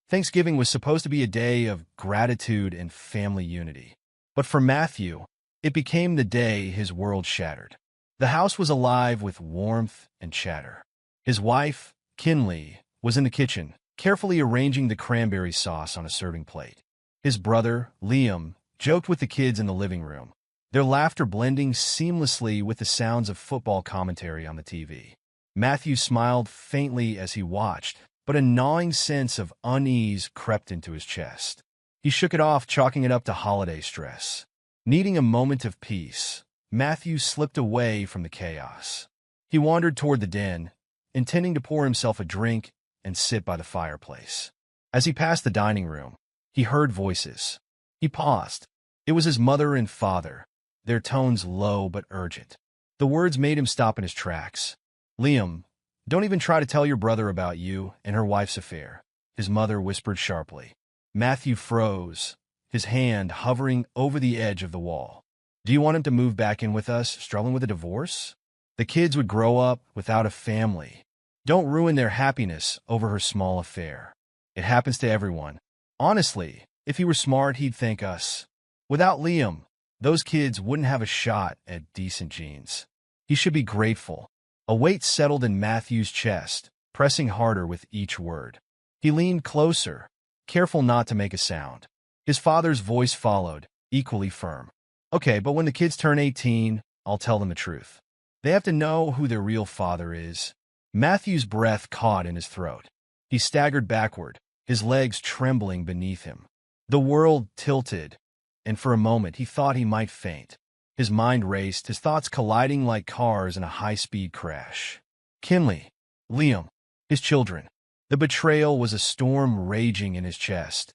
Thanksgiving was supposed to be a day of gratitude and family unity. But for Matthew, it became the day his world shattered. The house was alive with warmth and chatter. His wife, Kinley, was in the kitchen, carefully arranging the cranberry sauce on a serving plate. His brother, Liam, joked with the kids in the living room, their laughter blending seamlessly with the sounds of football commentary on the TV. Matthew smiled faintly as he watched, but a gnawing sense of unease crept into his chest. He shook it off, chalking it up to holiday stress. Needing a moment of peace, Matthew slipped away from the chaos. He wandered toward the den, intending to pour himself a drink and sit by the fireplace. As he passed the dining room, he heard voices. He paused. It was his mother and father, their tones low but urgent. The words made him stop in his tracks. "Liam, don't even try to tell your brother about you and her wife's affair," his mother whispered sharply. Matthew froze, his hand hovering over the edge of the wall. "Do you want him to move back in with us, struggling with a divorce? The kids would grow up without a family. Don't ruin their happiness over her small affair. It happens to everyone. Honestly, if he were smart, he'd thank us. Without Liam, those kids wouldn't have a shot at decent genes. He should be grateful." A weight settled in Matthew's chest, pressing harder with each word. He leaned closer, careful not to make a sound. His father's voice followed, equally firm. "Okay, but when the kids turn 18, I'll tell them the truth. They have to know who their real father is." Matthew's breath caught in his throat. He staggered backward, his legs trembling beneath him. The world tilted, and for a moment he thought he might faint. His mind raced, his thoughts colliding like cars in a high-speed crash. Kinley, Liam, his children. The betrayal was a storm raging in his chest,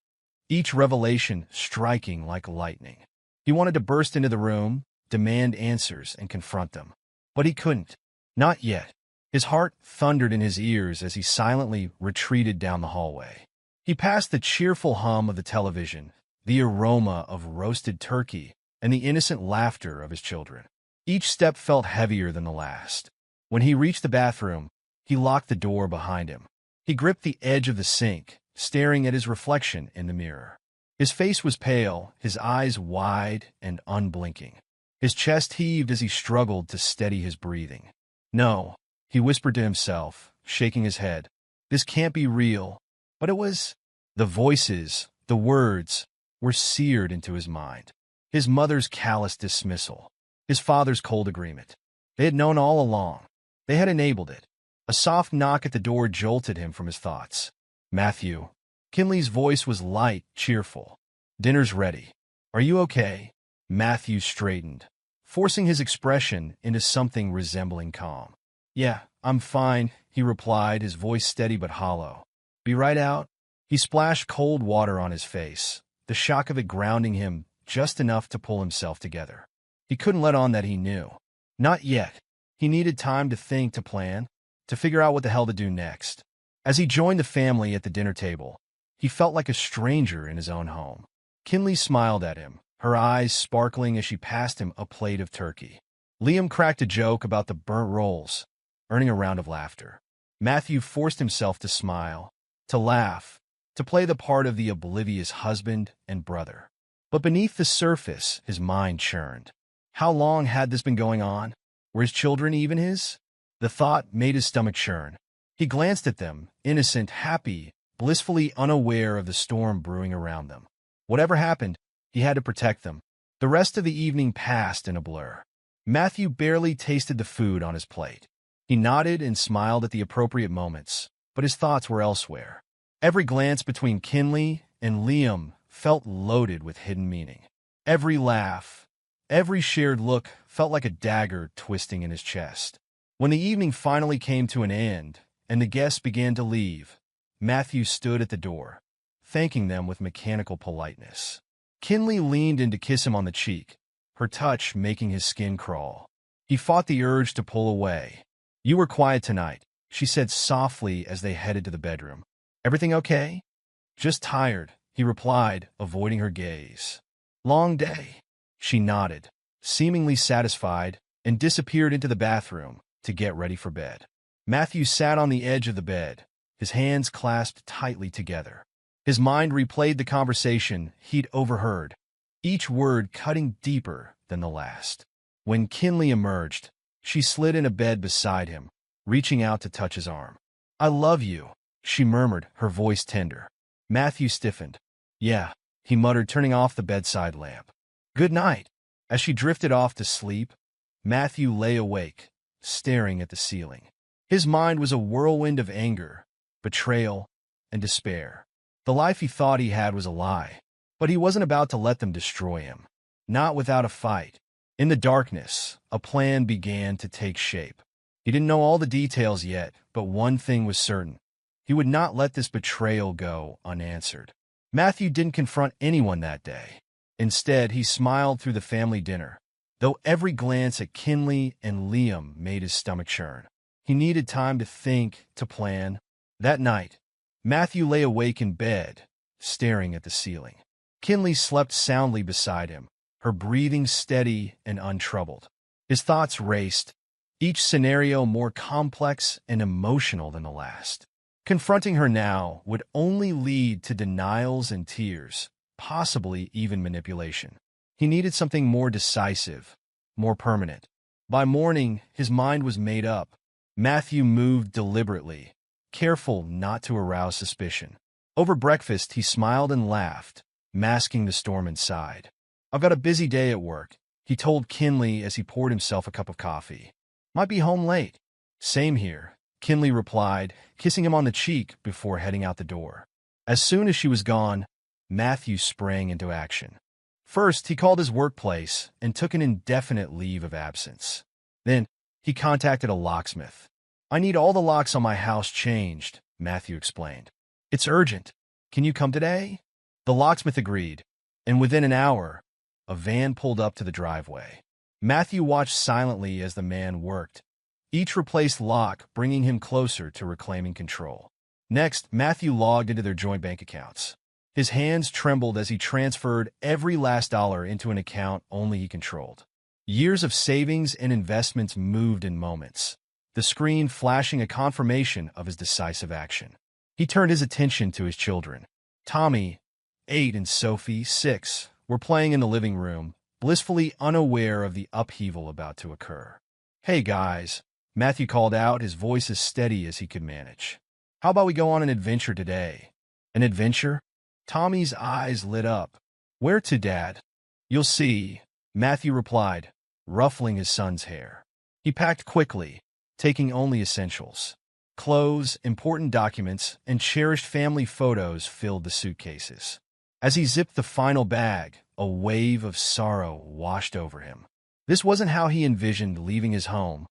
each revelation striking like lightning. He wanted to burst into the room, demand answers, and confront them. But he couldn't. Not yet. His heart thundered in his ears as he silently retreated down the hallway. He passed the cheerful hum of the television, the aroma of roasted turkey, and the innocent laughter of his children. Each step felt heavier than the last. When he reached the bathroom, he locked the door behind him. He gripped the edge of the sink, staring at his reflection in the mirror. His face was pale, his eyes wide and unblinking. His chest heaved as he struggled to steady his breathing. "No," he whispered to himself, shaking his head. "This can't be real." But it was. The voices, the words, were seared into his mind. His mother's callous dismissal, his father's cold agreement. They had known all along. They had enabled it. A soft knock at the door jolted him from his thoughts. "Matthew." Kinley's voice was light, cheerful. "Dinner's ready. Are you okay?" Matthew straightened, forcing his expression into something resembling calm. "Yeah, I'm fine," he replied, his voice steady but hollow. "Be right out." He splashed cold water on his face, the shock of it grounding him just enough to pull himself together. He couldn't let on that he knew. Not yet. He needed time to think, to plan, to figure out what the hell to do next. As he joined the family at the dinner table, he felt like a stranger in his own home. Kinley smiled at him, her eyes sparkling as she passed him a plate of turkey. Liam cracked a joke about the burnt rolls, earning a round of laughter. Matthew forced himself to smile, to laugh, to play the part of the oblivious husband and brother. But beneath the surface, his mind churned. How long had this been going on? Were his children even his? The thought made his stomach churn. He glanced at them, innocent, happy, blissfully unaware of the storm brewing around them. Whatever happened, he had to protect them. The rest of the evening passed in a blur. Matthew barely tasted the food on his plate. He nodded and smiled at the appropriate moments, but his thoughts were elsewhere. Every glance between Kinley and Liam felt loaded with hidden meaning. Every laugh, every shared look felt like a dagger twisting in his chest. When the evening finally came to an end and the guests began to leave, Matthew stood at the door, thanking them with mechanical politeness. Kinley leaned in to kiss him on the cheek, her touch making his skin crawl. He fought the urge to pull away. "You were quiet tonight," she said softly as they headed to the bedroom. "Everything okay?" "Just tired," he replied, avoiding her gaze. "Long day." She nodded, seemingly satisfied, and disappeared into the bathroom to get ready for bed. Matthew sat on the edge of the bed, his hands clasped tightly together. His mind replayed the conversation he'd overheard, each word cutting deeper than the last. When Kinley emerged, she slid in a bed beside him, reaching out to touch his arm. "I love you," she murmured, her voice tender. Matthew stiffened. "Yeah," he muttered, turning off the bedside lamp. "Good night." As she drifted off to sleep, Matthew lay awake, staring at the ceiling. His mind was a whirlwind of anger, betrayal, and despair. The life he thought he had was a lie, but he wasn't about to let them destroy him. Not without a fight. In the darkness, a plan began to take shape. He didn't know all the details yet, but one thing was certain. He would not let this betrayal go unanswered. Matthew didn't confront anyone that day. Instead, he smiled through the family dinner, though every glance at Kinley and Liam made his stomach churn. He needed time to think, to plan. That night, Matthew lay awake in bed, staring at the ceiling. Kinley slept soundly beside him, her breathing steady and untroubled. His thoughts raced, each scenario more complex and emotional than the last. Confronting her now would only lead to denials and tears, possibly even manipulation. He needed something more decisive, more permanent. By morning, his mind was made up. Matthew moved deliberately, careful not to arouse suspicion. Over breakfast, he smiled and laughed, masking the storm inside. "I've got a busy day at work," he told Kinley as he poured himself a cup of coffee. "Might be home late." "Same here," Kinley replied, kissing him on the cheek before heading out the door. As soon as she was gone, Matthew sprang into action. First, he called his workplace and took an indefinite leave of absence. Then, he contacted a locksmith. "I need all the locks on my house changed," Matthew explained. "It's urgent. Can you come today?" The locksmith agreed, and within an hour, a van pulled up to the driveway. Matthew watched silently as the man worked, each replaced lock bringing him closer to reclaiming control. Next, Matthew logged into their joint bank accounts. His hands trembled as he transferred every last dollar into an account only he controlled. Years of savings and investments moved in moments, the screen flashing a confirmation of his decisive action. He turned his attention to his children. Tommy, 8, and Sophie, 6, were playing in the living room, blissfully unaware of the upheaval about to occur. "Hey, guys," Matthew called out, his voice as steady as he could manage. "How about we go on an adventure today?" "An adventure?" Tommy's eyes lit up. "Where to, Dad?" "You'll see," Matthew replied, ruffling his son's hair. He packed quickly, taking only essentials. Clothes, important documents, and cherished family photos filled the suitcases. As he zipped the final bag, a wave of sorrow washed over him. This wasn't how he envisioned leaving his home,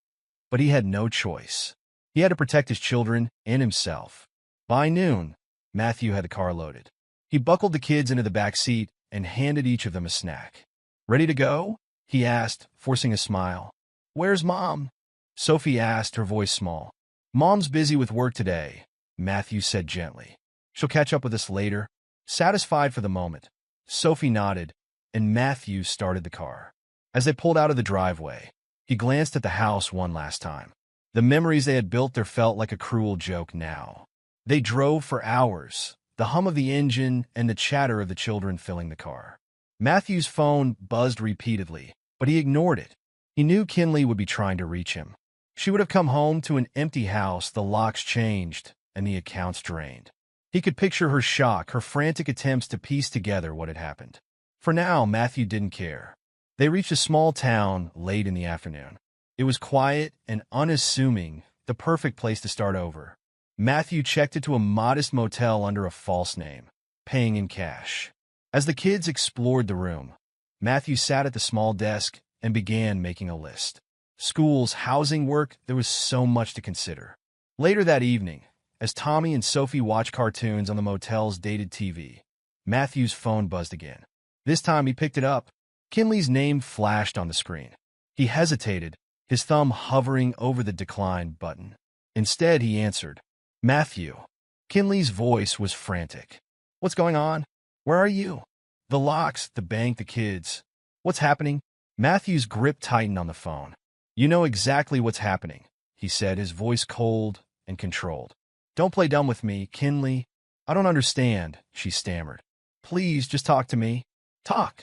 but he had no choice. He had to protect his children and himself. By noon, Matthew had the car loaded. He buckled the kids into the back seat and handed each of them a snack. "Ready to go?" he asked, forcing a smile. "Where's Mom?" Sophie asked, her voice small. "Mom's busy with work today," Matthew said gently. "She'll catch up with us later." Satisfied for the moment, Sophie nodded, and Matthew started the car. As they pulled out of the driveway, he glanced at the house one last time. The memories they had built there felt like a cruel joke now. They drove for hours, the hum of the engine and the chatter of the children filling the car. Matthew's phone buzzed repeatedly, but he ignored it. He knew Kinley would be trying to reach him. She would have come home to an empty house, the locks changed, and the accounts drained. He could picture her shock, her frantic attempts to piece together what had happened. For now, Matthew didn't care. They reached a small town late in the afternoon. It was quiet and unassuming, the perfect place to start over. Matthew checked into a modest motel under a false name, paying in cash. As the kids explored the room, Matthew sat at the small desk and began making a list. Schools, housing, work, there was so much to consider. Later that evening, as Tommy and Sophie watched cartoons on the motel's dated TV, Matthew's phone buzzed again. This time he picked it up. Kinley's name flashed on the screen. He hesitated, his thumb hovering over the decline button. Instead, he answered, "Matthew." Kinley's voice was frantic. "What's going on? Where are you?" "The locks, the bank, the kids. What's happening?" Matthew's grip tightened on the phone. "You know exactly what's happening," he said, his voice cold and controlled. "Don't play dumb with me, Kinley. I don't understand, she stammered. Please, just talk to me. Talk.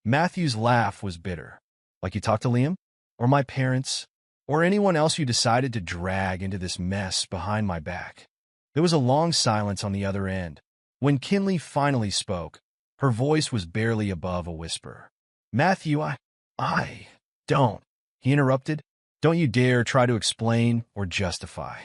Matthew's laugh was bitter. Like you talked to Liam? Or my parents? Or anyone else you decided to drag into this mess behind my back? There was a long silence on the other end. When Kinley finally spoke, her voice was barely above a whisper. Matthew, I don't. He interrupted. Don't you dare try to explain or justify.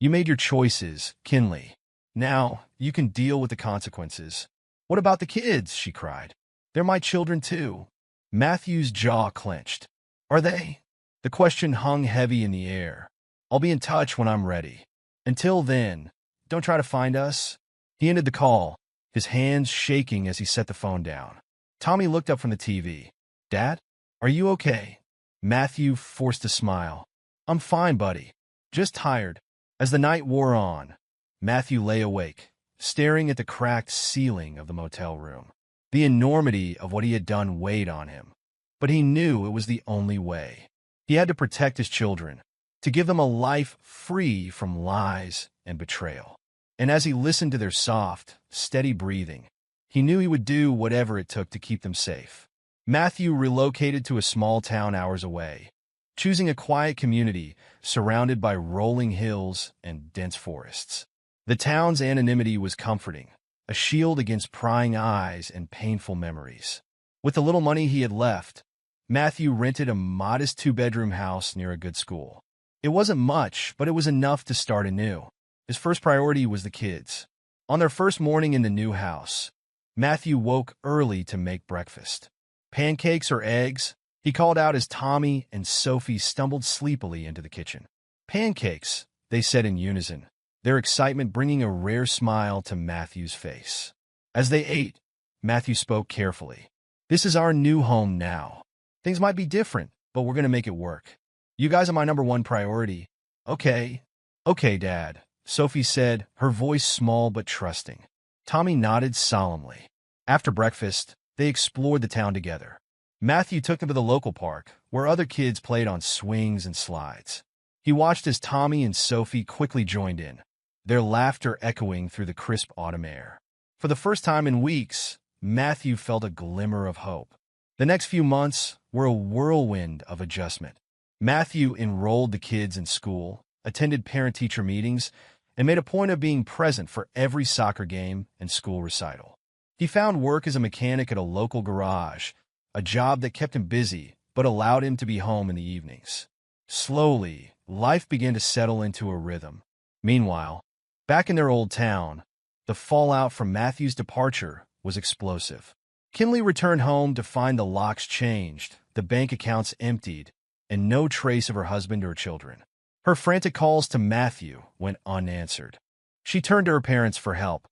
You made your choices, Kinley. Now, you can deal with the consequences. What about the kids? She cried. They're my children too. Matthew's jaw clenched. Are they? The question hung heavy in the air. I'll be in touch when I'm ready. Until then, don't try to find us. He ended the call, his hands shaking as he set the phone down. Tommy looked up from the TV. Dad, are you okay? Matthew forced a smile. I'm fine, buddy. Just tired. As the night wore on, Matthew lay awake, staring at the cracked ceiling of the motel room. The enormity of what he had done weighed on him, but he knew it was the only way. He had to protect his children, to give them a life free from lies and betrayal. And as he listened to their soft, steady breathing, he knew he would do whatever it took to keep them safe. Matthew relocated to a small town hours away, choosing a quiet community surrounded by rolling hills and dense forests. The town's anonymity was comforting, a shield against prying eyes and painful memories. With the little money he had left, Matthew rented a modest two-bedroom house near a good school. It wasn't much, but it was enough to start anew. His first priority was the kids. On their first morning in the new house, Matthew woke early to make breakfast. Pancakes or eggs? He called out as Tommy and Sophie stumbled sleepily into the kitchen. Pancakes, they said in unison, their excitement bringing a rare smile to Matthew's face. As they ate, Matthew spoke carefully. This is our new home now. Things might be different, but we're going to make it work. You guys are my number one priority. Okay, Dad, Sophie said, her voice small but trusting. Tommy nodded solemnly. After breakfast, they explored the town together. Matthew took them to the local park, where other kids played on swings and slides. He watched as Tommy and Sophie quickly joined in, their laughter echoing through the crisp autumn air. For the first time in weeks, Matthew felt a glimmer of hope. The next few months were a whirlwind of adjustment. Matthew enrolled the kids in school, attended parent-teacher meetings, and made a point of being present for every soccer game and school recital. He found work as a mechanic at a local garage, a job that kept him busy but allowed him to be home in the evenings. Slowly, life began to settle into a rhythm. Meanwhile, back in their old town, the fallout from Matthew's departure was explosive. Kinley returned home to find the locks changed, the bank accounts emptied, and no trace of her husband or children. Her frantic calls to Matthew went unanswered. She turned to her parents for help,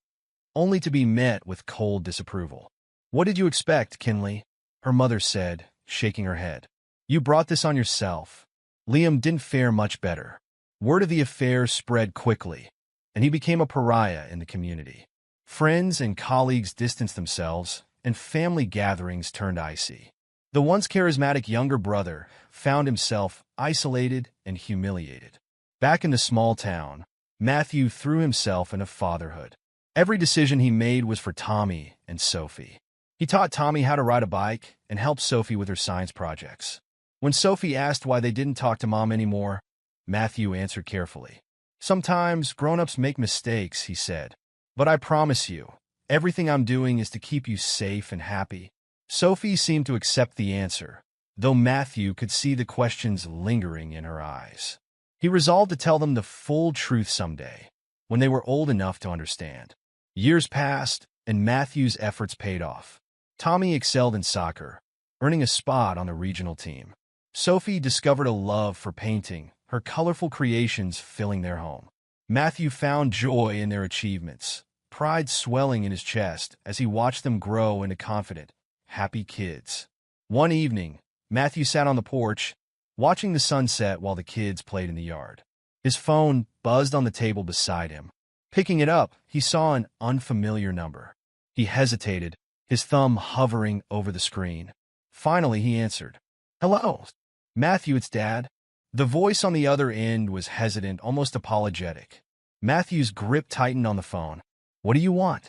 only to be met with cold disapproval. What did you expect, Kinley? Her mother said, shaking her head. You brought this on yourself. Liam didn't fare much better. Word of the affair spread quickly, and he became a pariah in the community. Friends and colleagues distanced themselves, and family gatherings turned icy. The once charismatic younger brother found himself isolated and humiliated. Back in the small town, Matthew threw himself into fatherhood. Every decision he made was for Tommy and Sophie. He taught Tommy how to ride a bike and helped Sophie with her science projects. When Sophie asked why they didn't talk to Mom anymore, Matthew answered carefully. Sometimes grown-ups make mistakes, he said. But I promise you, everything I'm doing is to keep you safe and happy. Sophie seemed to accept the answer, though Matthew could see the questions lingering in her eyes. He resolved to tell them the full truth someday, when they were old enough to understand. Years passed, and Matthew's efforts paid off. Tommy excelled in soccer, earning a spot on the regional team. Sophie discovered a love for painting, her colorful creations filling their home. Matthew found joy in their achievements, pride swelling in his chest as he watched them grow into confident, happy kids. One evening, Matthew sat on the porch, watching the sunset while the kids played in the yard. His phone buzzed on the table beside him. Picking it up, he saw an unfamiliar number. He hesitated, his thumb hovering over the screen. Finally, he answered. Hello. Matthew, it's Dad. The voice on the other end was hesitant, almost apologetic. Matthew's grip tightened on the phone. What do you want?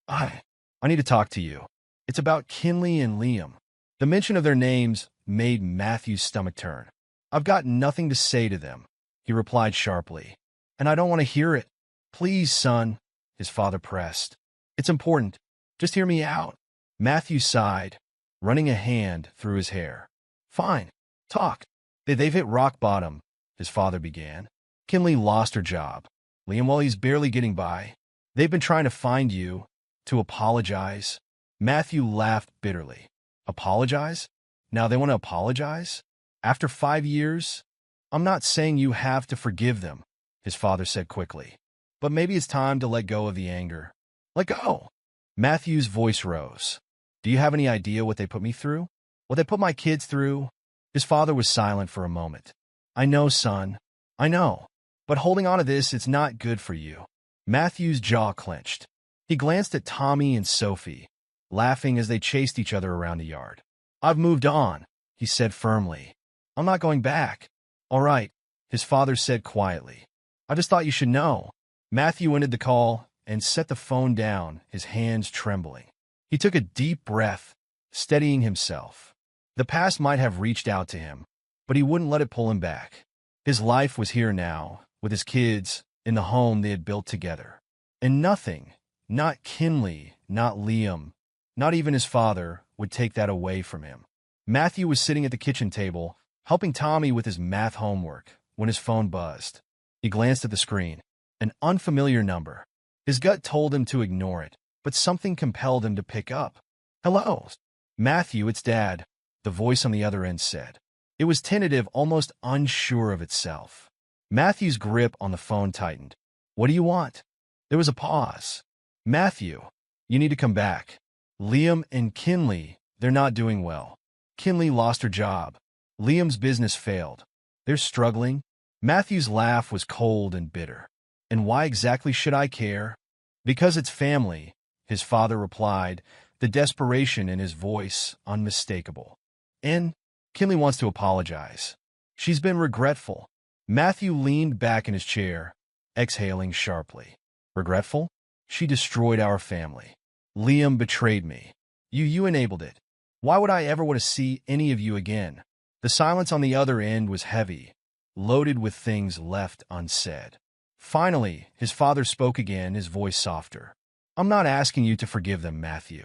I need to talk to you. It's about Kinley and Liam. The mention of their names made Matthew's stomach turn. I've got nothing to say to them, he replied sharply. And I don't want to hear it. Please, son, his father pressed. It's important. Just hear me out. Matthew sighed, running a hand through his hair. Fine. Talk. They've hit rock bottom, his father began. Kinley lost her job. Liam, well, he's barely getting by. They've been trying to find you, to apologize. Matthew laughed bitterly. Apologize? Now they want to apologize? After 5 years? I'm not saying you have to forgive them, his father said quickly. But maybe it's time to let go of the anger. Let go. Matthew's voice rose. Do you have any idea what they put me through? What they put my kids through? His father was silent for a moment. I know, son. I know. But holding on to this, it's not good for you. Matthew's jaw clenched. He glanced at Tommy and Sophie, laughing as they chased each other around the yard. I've moved on, he said firmly. I'm not going back. All right, his father said quietly. I just thought you should know. Matthew ended the call and set the phone down, his hands trembling. He took a deep breath, steadying himself. The past might have reached out to him, but he wouldn't let it pull him back. His life was here now, with his kids, in the home they had built together. And nothing, not Kinley, not Liam, not even his father, would take that away from him. Matthew was sitting at the kitchen table, helping Tommy with his math homework, when his phone buzzed. He glanced at the screen. An unfamiliar number. His gut told him to ignore it, but something compelled him to pick up. Hello. Matthew, it's Dad, the voice on the other end said. It was tentative, almost unsure of itself. Matthew's grip on the phone tightened. What do you want? There was a pause. Matthew, you need to come back. Liam and Kinley, they're not doing well. Kinley lost her job. Liam's business failed. They're struggling. Matthew's laugh was cold and bitter. And why exactly should I care? Because it's family, his father replied, the desperation in his voice unmistakable. And Kinley wants to apologize. She's been regretful. Matthew leaned back in his chair, exhaling sharply. Regretful? She destroyed our family. Liam betrayed me. You enabled it. Why would I ever want to see any of you again? The silence on the other end was heavy, loaded with things left unsaid. Finally, his father spoke again, his voice softer. I'm not asking you to forgive them, Matthew.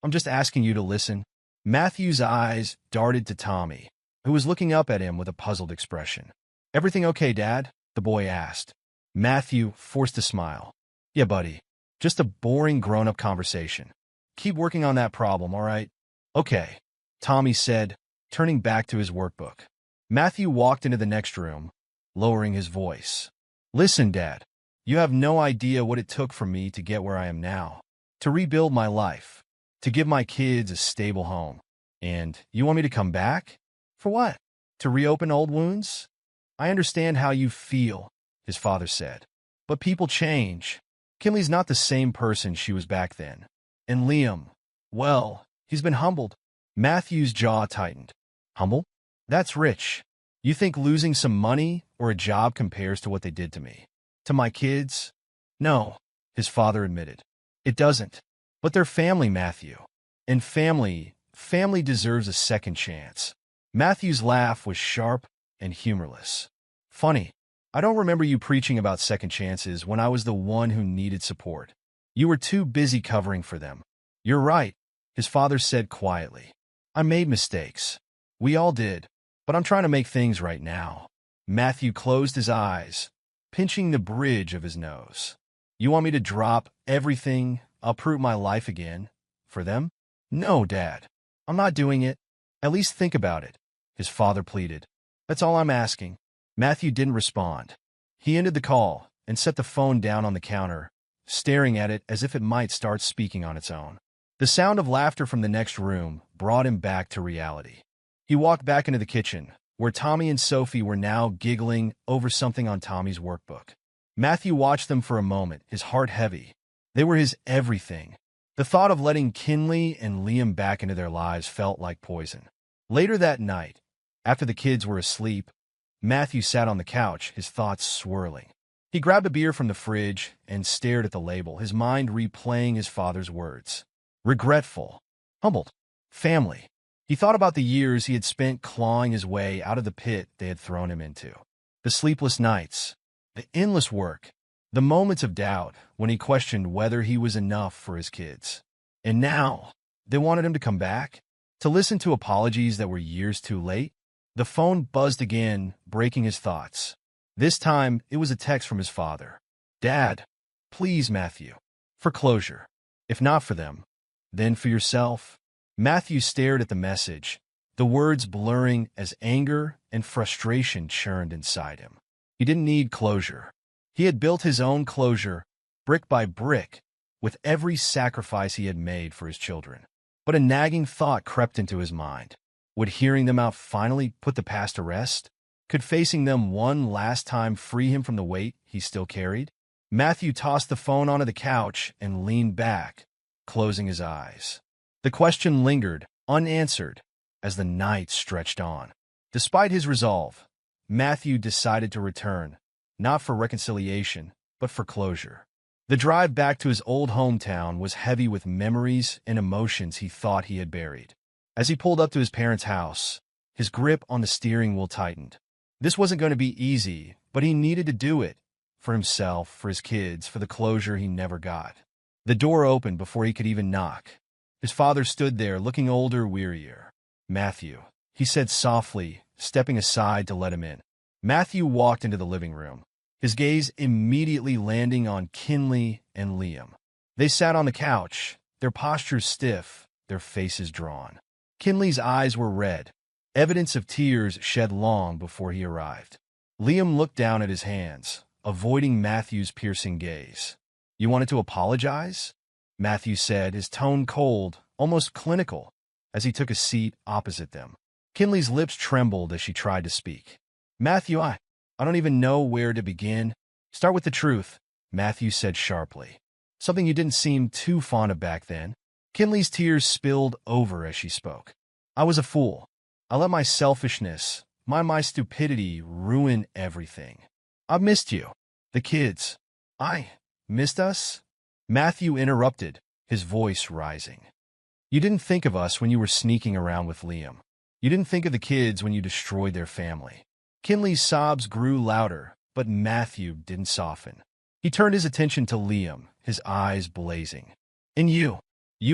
I'm just asking you to listen. Matthew's eyes darted to Tommy, who was looking up at him with a puzzled expression. Everything okay, Dad? The boy asked. Matthew forced a smile. Yeah, buddy. Just a boring grown-up conversation. Keep working on that problem, all right? Okay, Tommy said, turning back to his workbook. Matthew walked into the next room, lowering his voice. Listen, Dad. You have no idea what it took for me to get where I am now. To rebuild my life. To give my kids a stable home. And you want me to come back? For what? To reopen old wounds? I understand how you feel, his father said. But people change. Kinley's not the same person she was back then. And Liam, well, he's been humbled. Matthew's jaw tightened. Humble? That's rich. You think losing some money or a job compares to what they did to me? To my kids? No, his father admitted. It doesn't. But they're family, Matthew. And family deserves a second chance. Matthew's laugh was sharp and humorless. Funny, I don't remember you preaching about second chances when I was the one who needed support. You were too busy covering for them. You're right, his father said quietly. I made mistakes. We all did. But I'm trying to make things right now. Matthew closed his eyes, pinching the bridge of his nose. You want me to drop everything, uproot my life again? For them? No, Dad. I'm not doing it. At least think about it, his father pleaded. That's all I'm asking. Matthew didn't respond. He ended the call and set the phone down on the counter, staring at it as if it might start speaking on its own. The sound of laughter from the next room brought him back to reality. He walked back into the kitchen, where Tommy and Sophie were now giggling over something on Tommy's workbook. Matthew watched them for a moment, his heart heavy. They were his everything. The thought of letting Kinley and Liam back into their lives felt like poison. Later that night, after the kids were asleep, Matthew sat on the couch, his thoughts swirling. He grabbed a beer from the fridge and stared at the label, his mind replaying his father's words. Regretful, humbled, family. He thought about the years he had spent clawing his way out of the pit they had thrown him into. The sleepless nights, the endless work, the moments of doubt when he questioned whether he was enough for his kids. And now, they wanted him to come back, to listen to apologies that were years too late. The phone buzzed again, breaking his thoughts. This time, it was a text from his father. Dad, please, Matthew. For closure. If not for them, then for yourself. Matthew stared at the message, the words blurring as anger and frustration churned inside him. He didn't need closure. He had built his own closure, brick by brick, with every sacrifice he had made for his children. But a nagging thought crept into his mind. Would hearing them out finally put the past to rest? Could facing them one last time free him from the weight he still carried? Matthew tossed the phone onto the couch and leaned back, closing his eyes. The question lingered, unanswered, as the night stretched on. Despite his resolve, Matthew decided to return, not for reconciliation, but for closure. The drive back to his old hometown was heavy with memories and emotions he thought he had buried. As he pulled up to his parents' house, his grip on the steering wheel tightened. This wasn't going to be easy, but he needed to do it. For himself, for his kids, for the closure he never got. The door opened before he could even knock. His father stood there, looking older, wearier. Matthew, he said softly, stepping aside to let him in. Matthew walked into the living room, his gaze immediately landing on Kinley and Liam. They sat on the couch, their postures stiff, their faces drawn. Kinley's eyes were red, evidence of tears shed long before he arrived. Liam looked down at his hands, avoiding Matthew's piercing gaze. You wanted to apologize? Matthew said, his tone cold, almost clinical, as he took a seat opposite them. Kinley's lips trembled as she tried to speak. Matthew, I don't even know where to begin. Start with the truth, Matthew said sharply. Something you didn't seem too fond of back then. Kinley's tears spilled over as she spoke. I was a fool. I let my selfishness, my stupidity ruin everything. I've missed you. The kids. I missed us? Matthew interrupted, his voice rising. You didn't think of us when you were sneaking around with Liam. You didn't think of the kids when you destroyed their family. Kinley's sobs grew louder, but Matthew didn't soften. He turned his attention to Liam, his eyes blazing. And you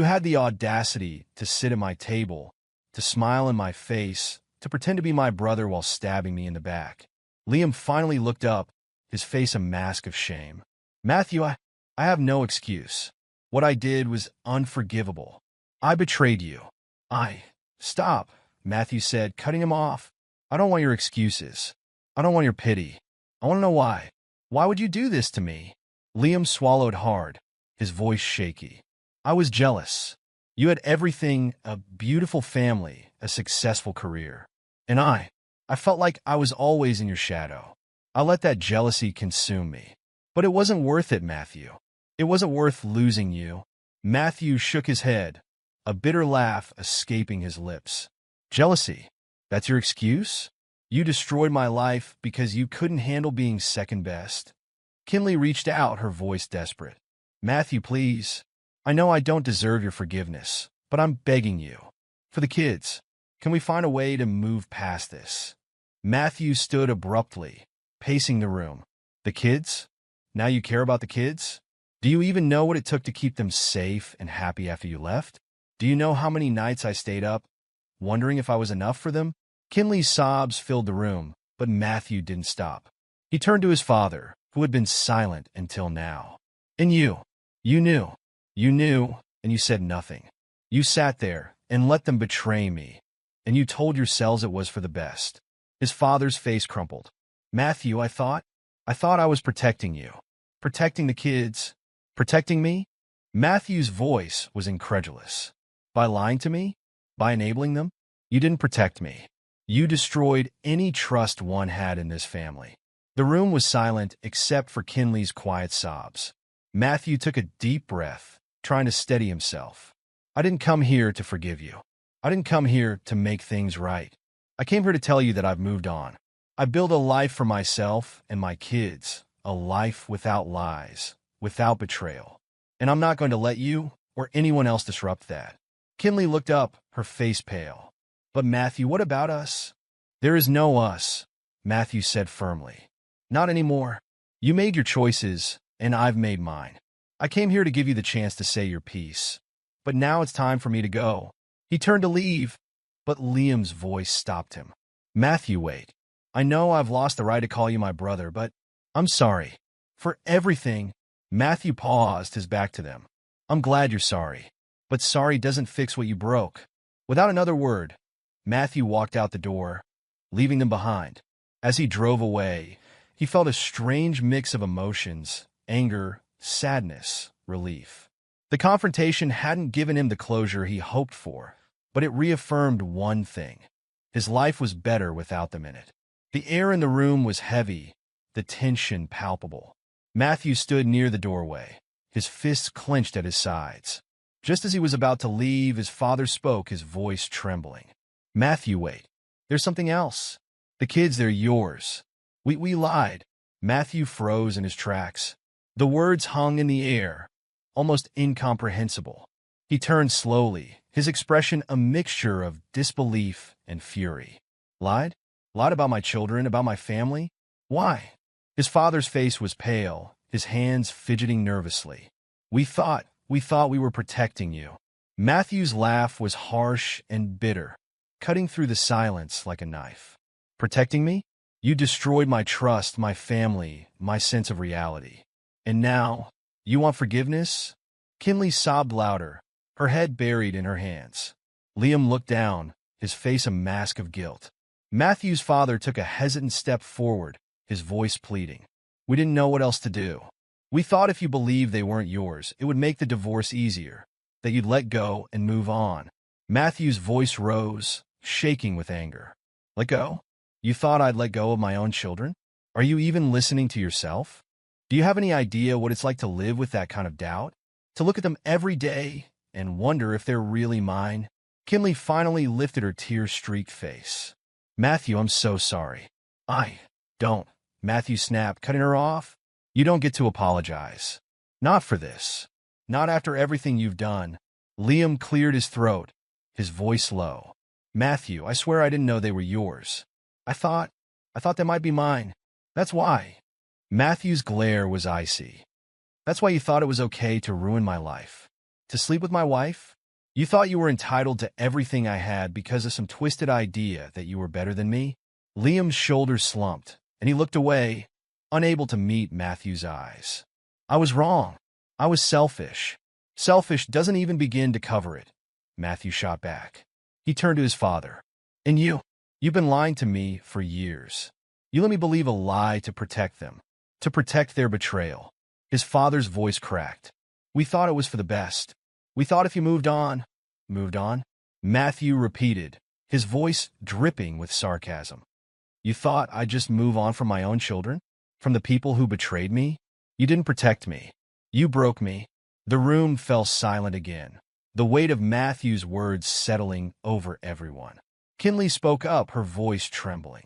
had the audacity to sit at my table, to smile in my face, to pretend to be my brother while stabbing me in the back. Liam finally looked up, his face a mask of shame. Matthew, I have no excuse. What I did was unforgivable. I betrayed you. Stop, Matthew said, cutting him off. I don't want your excuses. I don't want your pity. I want to know why. Why would you do this to me? Liam swallowed hard, his voice shaky. I was jealous. You had everything, a beautiful family, a successful career. And I felt like I was always in your shadow. I let that jealousy consume me. But it wasn't worth it, Matthew. It wasn't worth losing you. Matthew shook his head, a bitter laugh escaping his lips. Jealousy? That's your excuse? You destroyed my life because you couldn't handle being second best? Kinley reached out, her voice desperate. Matthew, please. I know I don't deserve your forgiveness, but I'm begging you. For the kids, can we find a way to move past this? Matthew stood abruptly, pacing the room. The kids? Now you care about the kids? Do you even know what it took to keep them safe and happy after you left? Do you know how many nights I stayed up, wondering if I was enough for them? Kinley's sobs filled the room, but Matthew didn't stop. He turned to his father, who had been silent until now. And you knew, and you said nothing. You sat there and let them betray me, and you told yourselves it was for the best. His father's face crumpled. Matthew, I thought I was protecting you. Protecting the kids. Protecting me? Matthew's voice was incredulous. By lying to me? By enabling them? You didn't protect me. You destroyed any trust one had in this family. The room was silent except for Kinley's quiet sobs. Matthew took a deep breath, trying to steady himself. I didn't come here to forgive you. I didn't come here to make things right. I came here to tell you that I've moved on. I built a life for myself and my kids, a life without lies, without betrayal. And I'm not going to let you or anyone else disrupt that. Kinley looked up, her face pale. But Matthew, what about us? There is no us, Matthew said firmly. Not anymore. You made your choices, and I've made mine. I came here to give you the chance to say your piece. But now it's time for me to go. He turned to leave, but Liam's voice stopped him. Matthew, wait. I know I've lost the right to call you my brother, but I'm sorry. For everything. Matthew paused, his back to them. I'm glad you're sorry. But sorry doesn't fix what you broke. Without another word, Matthew walked out the door, leaving them behind. As he drove away, he felt a strange mix of emotions, anger, sadness, relief. The confrontation hadn't given him the closure he hoped for, but it reaffirmed one thing. His life was better without them in it. The air in the room was heavy, the tension palpable. Matthew stood near the doorway, his fists clenched at his sides. Just as he was about to leave, his father spoke, his voice trembling. Matthew, wait. There's something else. The kids, they're yours. We lied. Matthew froze in his tracks. The words hung in the air, almost incomprehensible. He turned slowly, his expression a mixture of disbelief and fury. Lied? Lied about my children, about my family? Why? His father's face was pale, his hands fidgeting nervously. We thought we were protecting you. Matthew's laugh was harsh and bitter, cutting through the silence like a knife. Protecting me? You destroyed my trust, my family, my sense of reality. And now, you want forgiveness? Kinley sobbed louder, her head buried in her hands. Liam looked down, his face a mask of guilt. Matthew's father took a hesitant step forward, his voice pleading. We didn't know what else to do. We thought if you believed they weren't yours, it would make the divorce easier, that you'd let go and move on. Matthew's voice rose, shaking with anger. Let go? You thought I'd let go of my own children? Are you even listening to yourself? Do you have any idea what it's like to live with that kind of doubt? To look at them every day and wonder if they're really mine? Kinley finally lifted her tear-streaked face. Matthew, I'm so sorry. I don't. Matthew snapped, cutting her off. You don't get to apologize. Not for this. Not after everything you've done. Liam cleared his throat, his voice low. Matthew, I swear I didn't know they were yours. I thought they might be mine. That's why. Matthew's glare was icy. That's why you thought it was okay to ruin my life. To sleep with my wife? You thought you were entitled to everything I had because of some twisted idea that you were better than me? Liam's shoulders slumped, and he looked away, unable to meet Matthew's eyes. I was wrong. I was selfish. Selfish doesn't even begin to cover it. Matthew shot back. He turned to his father. And you've been lying to me for years. You let me believe a lie to protect them, to protect their betrayal. His father's voice cracked. We thought it was for the best. We thought if you moved on. Moved on? Matthew repeated, his voice dripping with sarcasm. You thought I'd just move on from my own children? From the people who betrayed me? You didn't protect me. You broke me. The room fell silent again, the weight of Matthew's words settling over everyone. Kinley spoke up, her voice trembling.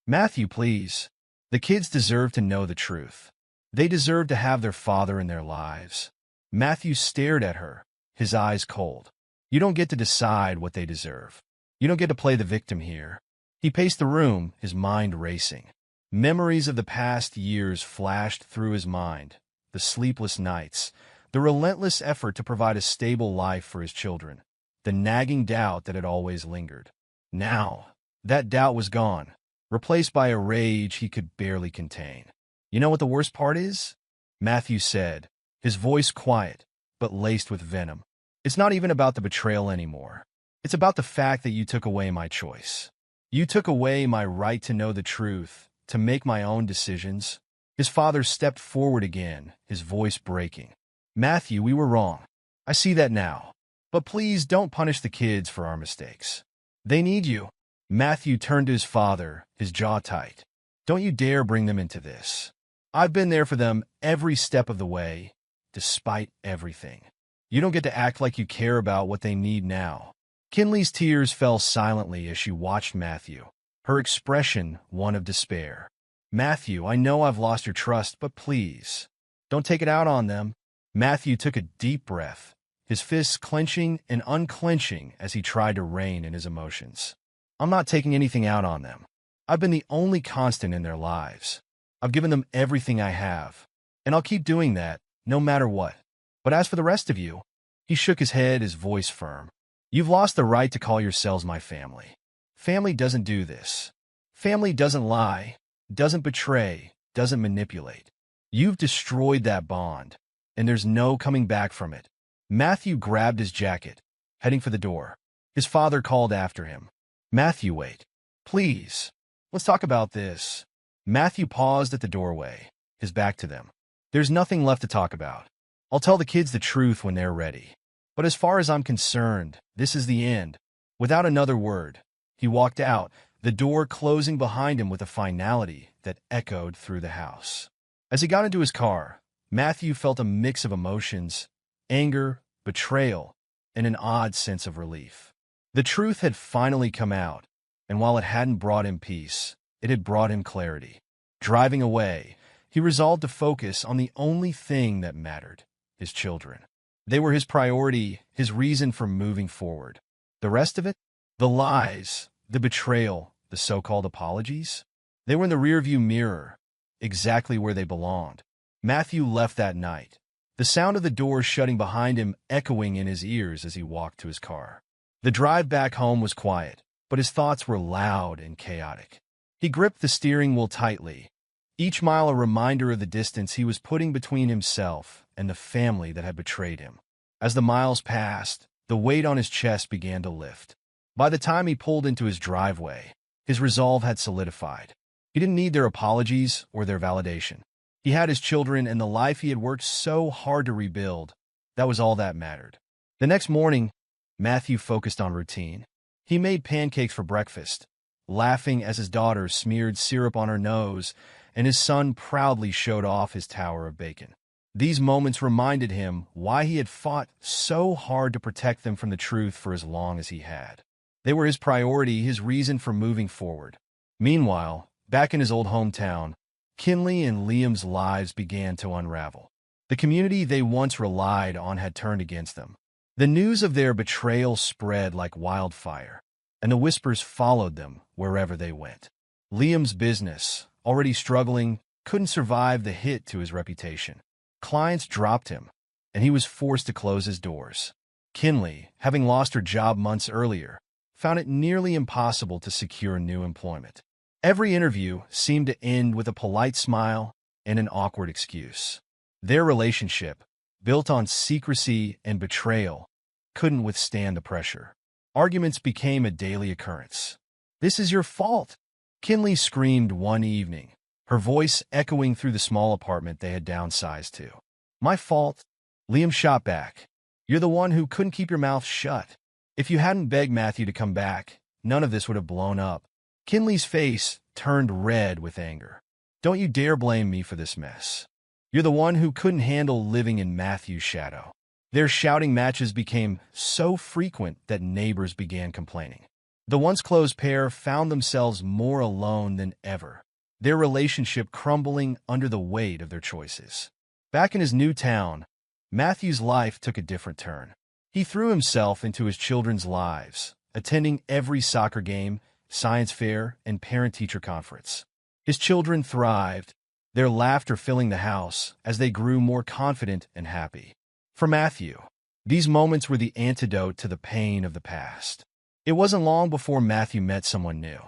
Matthew, please. The kids deserve to know the truth. They deserve to have their father in their lives. Matthew stared at her, his eyes cold. You don't get to decide what they deserve. You don't get to play the victim here. He paced the room, his mind racing. Memories of the past years flashed through his mind, the sleepless nights, the relentless effort to provide a stable life for his children, the nagging doubt that had always lingered. Now, that doubt was gone, replaced by a rage he could barely contain. You know what the worst part is? Matthew said, his voice quiet, but laced with venom. It's not even about the betrayal anymore. It's about the fact that you took away my choice. You took away my right to know the truth, to make my own decisions. His father stepped forward again, his voice breaking. Matthew, we were wrong. I see that now. But please don't punish the kids for our mistakes. They need you. Matthew turned to his father, his jaw tight. Don't you dare bring them into this. I've been there for them every step of the way, despite everything. You don't get to act like you care about what they need now. Kinley's tears fell silently as she watched Matthew, her expression one of despair. Matthew, I know I've lost your trust, but please, don't take it out on them. Matthew took a deep breath, his fists clenching and unclenching as he tried to rein in his emotions. I'm not taking anything out on them. I've been the only constant in their lives. I've given them everything I have, and I'll keep doing that, no matter what. But as for the rest of you, he shook his head, his voice firm. You've lost the right to call yourselves my family. Family doesn't do this. Family doesn't lie, doesn't betray, doesn't manipulate. You've destroyed that bond, and there's no coming back from it. Matthew grabbed his jacket, heading for the door. His father called after him. Matthew, wait. Please, let's talk about this. Matthew paused at the doorway, his back to them. There's nothing left to talk about. I'll tell the kids the truth when they're ready. But as far as I'm concerned, this is the end. Without another word, he walked out, the door closing behind him with a finality that echoed through the house. As he got into his car, Matthew felt a mix of emotions, anger, betrayal, and an odd sense of relief. The truth had finally come out, and while it hadn't brought him peace, it had brought him clarity. Driving away, he resolved to focus on the only thing that mattered, his children. They were his priority, his reason for moving forward. The rest of it? The lies, the betrayal, the so-called apologies? They were in the rearview mirror, exactly where they belonged. Matthew left that night, the sound of the door shutting behind him echoing in his ears as he walked to his car. The drive back home was quiet, but his thoughts were loud and chaotic. He gripped the steering wheel tightly, each mile a reminder of the distance he was putting between himself and the family that had betrayed him. As the miles passed, the weight on his chest began to lift. By the time he pulled into his driveway, his resolve had solidified. He didn't need their apologies or their validation. He had his children and the life he had worked so hard to rebuild. That was all that mattered. The next morning, Matthew focused on routine. He made pancakes for breakfast, laughing as his daughter smeared syrup on her nose and his son proudly showed off his tower of bacon. These moments reminded him why he had fought so hard to protect them from the truth for as long as he had. They were his priority, his reason for moving forward. Meanwhile, back in his old hometown, Kinley and Liam's lives began to unravel. The community they once relied on had turned against them. The news of their betrayal spread like wildfire, and the whispers followed them wherever they went. Liam's business, already struggling, couldn't survive the hit to his reputation. Clients dropped him, and he was forced to close his doors. Kinley, having lost her job months earlier, found it nearly impossible to secure new employment. Every interview seemed to end with a polite smile and an awkward excuse. Their relationship, built on secrecy and betrayal, couldn't withstand the pressure. Arguments became a daily occurrence. "This is your fault," Kinley screamed one evening, her voice echoing through the small apartment they had downsized to. "My fault?" Liam shot back. "You're the one who couldn't keep your mouth shut. If you hadn't begged Matthew to come back, none of this would have blown up." Kinley's face turned red with anger. "Don't you dare blame me for this mess. You're the one who couldn't handle living in Matthew's shadow." Their shouting matches became so frequent that neighbors began complaining. The once close pair found themselves more alone than ever, their relationship crumbling under the weight of their choices. Back in his new town, Matthew's life took a different turn. He threw himself into his children's lives, attending every soccer game, science fair, and parent-teacher conference. His children thrived, their laughter filling the house as they grew more confident and happy. For Matthew, these moments were the antidote to the pain of the past. It wasn't long before Matthew met someone new.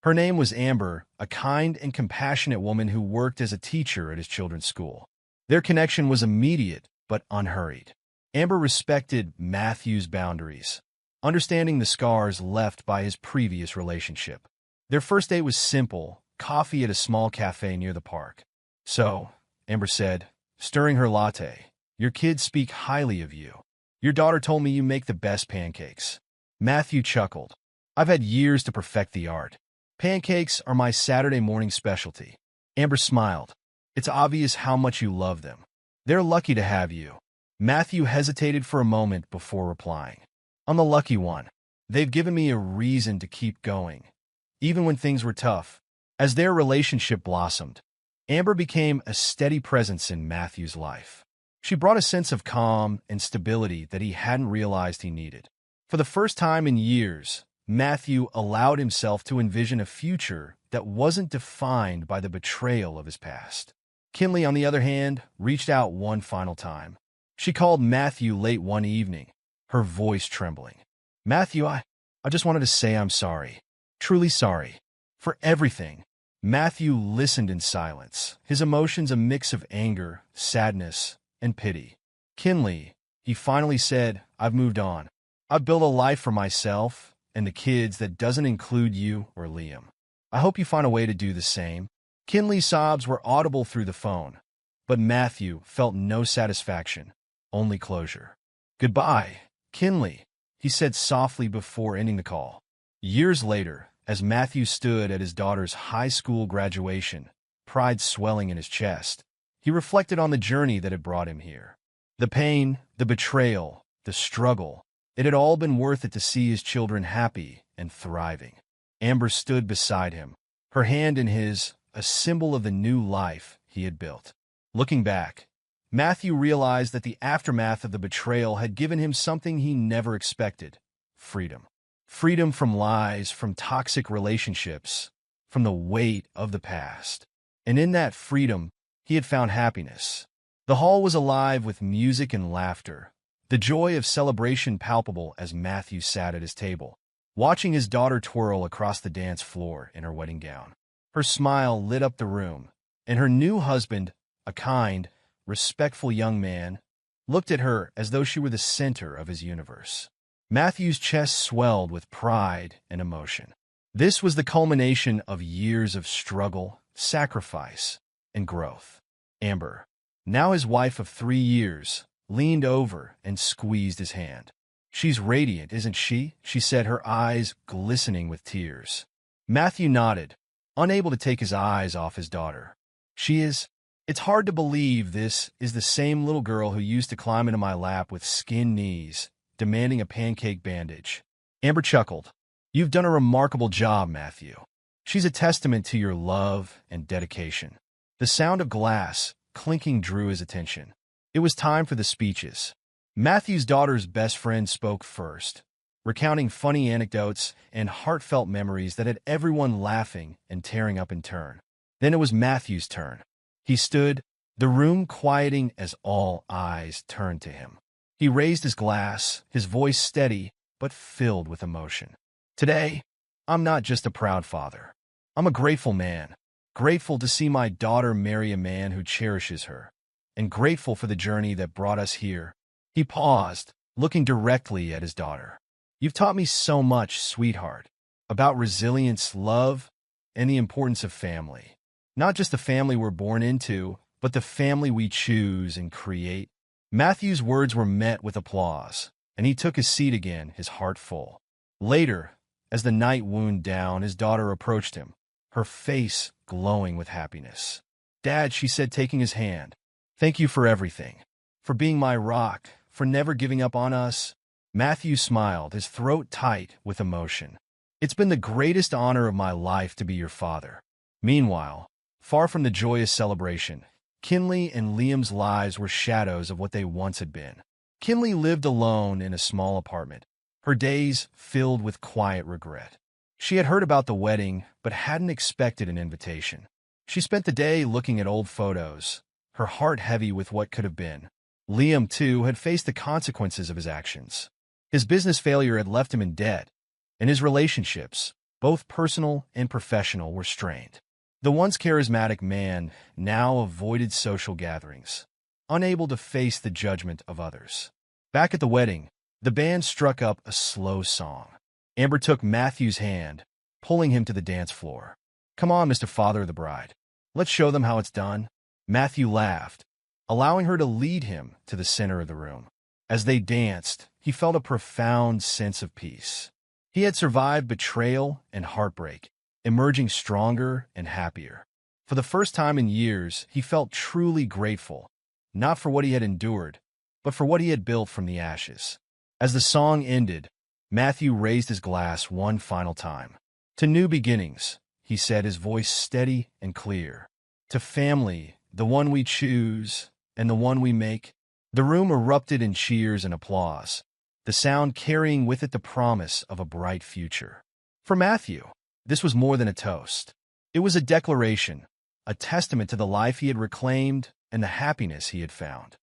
Her name was Amber, a kind and compassionate woman who worked as a teacher at his children's school. Their connection was immediate but unhurried. Amber respected Matthew's boundaries, understanding the scars left by his previous relationship. Their first date was simple, coffee at a small cafe near the park. "So," Amber said, stirring her latte, "your kids speak highly of you. Your daughter told me you make the best pancakes." Matthew chuckled. "I've had years to perfect the art. Pancakes are my Saturday morning specialty." Amber smiled. "It's obvious how much you love them. They're lucky to have you." Matthew hesitated for a moment before replying. "I'm the lucky one. They've given me a reason to keep going. Even when things were tough, As their relationship blossomed, Amber became a steady presence in Matthew's life. She brought a sense of calm and stability that he hadn't realized he needed. For the first time in years, Matthew allowed himself to envision a future that wasn't defined by the betrayal of his past. Kinley, on the other hand, reached out one final time. She called Matthew late one evening, her voice trembling. "Matthew, I just wanted to say I'm sorry. Truly sorry. For everything." Matthew listened in silence, his emotions a mix of anger, sadness, and pity. "Kinley," he finally said, "I've moved on. I've built a life for myself and the kids that doesn't include you or Liam. I hope you find a way to do the same." Kinley's sobs were audible through the phone, but Matthew felt no satisfaction, only closure. "Goodbye, Kinley," he said softly before ending the call. Years later, as Matthew stood at his daughter's high school graduation, pride swelling in his chest, he reflected on the journey that had brought him here. The pain, the betrayal, the struggle, it had all been worth it to see his children happy and thriving. Amber stood beside him, her hand in his, a symbol of the new life he had built. Looking back, Matthew realized that the aftermath of the betrayal had given him something he never expected: freedom. Freedom from lies, from toxic relationships, from the weight of the past. And in that freedom, he had found happiness. The hall was alive with music and laughter, the joy of celebration palpable as Matthew sat at his table, watching his daughter twirl across the dance floor in her wedding gown. Her smile lit up the room, and her new husband, a kind, respectful young man, looked at her as though she were the center of his universe. Matthew's chest swelled with pride and emotion. This was the culmination of years of struggle, sacrifice, and growth. Amber, now his wife of 3 years, leaned over and squeezed his hand. "She's radiant, isn't she?" she said, her eyes glistening with tears. Matthew nodded, unable to take his eyes off his daughter. "She is. It's hard to believe this is the same little girl who used to climb into my lap with skinned knees, demanding a pancake bandage." Amber chuckled. "You've done a remarkable job, Matthew. She's a testament to your love and dedication." The sound of glass clinking drew his attention. It was time for the speeches. Matthew's daughter's best friend spoke first, recounting funny anecdotes and heartfelt memories that had everyone laughing and tearing up in turn. Then it was Matthew's turn. He stood, the room quieting as all eyes turned to him. He raised his glass, his voice steady but filled with emotion. "Today, I'm not just a proud father. I'm a grateful man, grateful to see my daughter marry a man who cherishes her, and grateful for the journey that brought us here." He paused, looking directly at his daughter. "You've taught me so much, sweetheart, about resilience, love, and the importance of family. Not just the family we're born into, but the family we choose and create." Matthew's words were met with applause, and he took his seat again, his heart full. Later, as the night wound down, his daughter approached him, her face glowing with happiness. "Dad," she said, taking his hand, "thank you for everything. For being my rock, for never giving up on us." Matthew smiled, his throat tight with emotion. "It's been the greatest honor of my life to be your father." Meanwhile, far from the joyous celebration, Kinley and Liam's lives were shadows of what they once had been. Kinley lived alone in a small apartment, her days filled with quiet regret. She had heard about the wedding, but hadn't expected an invitation. She spent the day looking at old photos, her heart heavy with what could have been. Liam, too, had faced the consequences of his actions. His business failure had left him in debt, and his relationships, both personal and professional, were strained. The once charismatic man now avoided social gatherings, unable to face the judgment of others. Back at the wedding, the band struck up a slow song. Amber took Matthew's hand, pulling him to the dance floor. "Come on, Mr. Father of the Bride. Let's show them how it's done." Matthew laughed, allowing her to lead him to the center of the room. As they danced, he felt a profound sense of peace. He had survived betrayal and heartbreak, emerging stronger and happier. For the first time in years, he felt truly grateful, not for what he had endured, but for what he had built from the ashes. As the song ended, Matthew raised his glass one final time. "To new beginnings, he said, his voice steady and clear. To family, the one we choose and the one we make. The room erupted in cheers and applause, the sound carrying with it the promise of a bright future. For Matthew, this was more than a toast. It was a declaration, a testament to the life he had reclaimed and the happiness he had found.